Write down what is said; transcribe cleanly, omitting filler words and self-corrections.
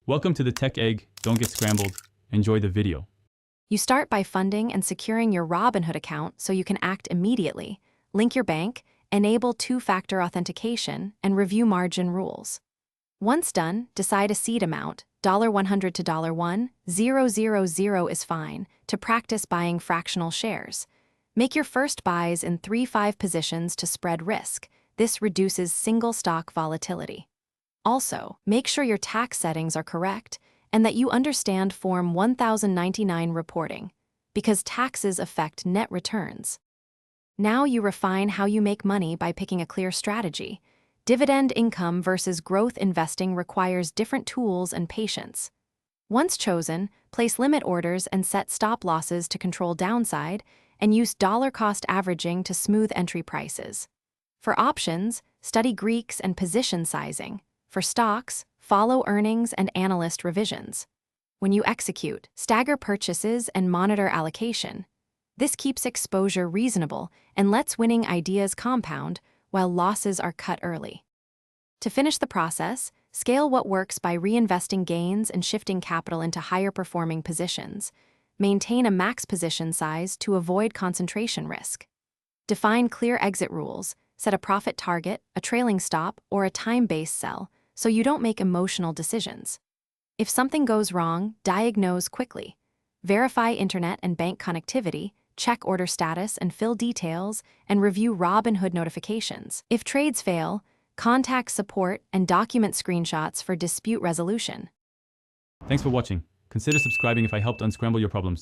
Welcome to the Tech Egg. Don't get scrambled. Enjoy the video. You start by funding and securing your Robinhood account so you can act immediately, link your bank, enable two-factor authentication, and review margin rules. Once done, decide a seed amount, $100 to $1,000 is fine, to practice buying fractional shares. Make your first buys in 3-5 positions to spread risk. This reduces single stock volatility. Also, make sure your tax settings are correct and that you understand Form 1099 reporting, because taxes affect net returns. Now you refine how you make money by picking a clear strategy. Dividend income versus growth investing requires different tools and patience. Once chosen, place limit orders and set stop losses to control downside, and use dollar-cost averaging to smooth entry prices. For options, study Greeks and position sizing. For stocks, follow earnings and analyst revisions. When you execute, stagger purchases and monitor allocation. This keeps exposure reasonable and lets winning ideas compound while losses are cut early. To finish the process, scale what works by reinvesting gains and shifting capital into higher-performing positions. Maintain a max position size to avoid concentration risk. Define clear exit rules, set a profit target, a trailing stop, or a time-based sell, so you don't make emotional decisions. If something goes wrong, diagnose quickly. Verify internet and bank connectivity, check order status and fill details, and review Robinhood notifications. If trades fail, contact support and document screenshots for dispute resolution. Thanks for watching. Consider subscribing if I helped unscramble your problems.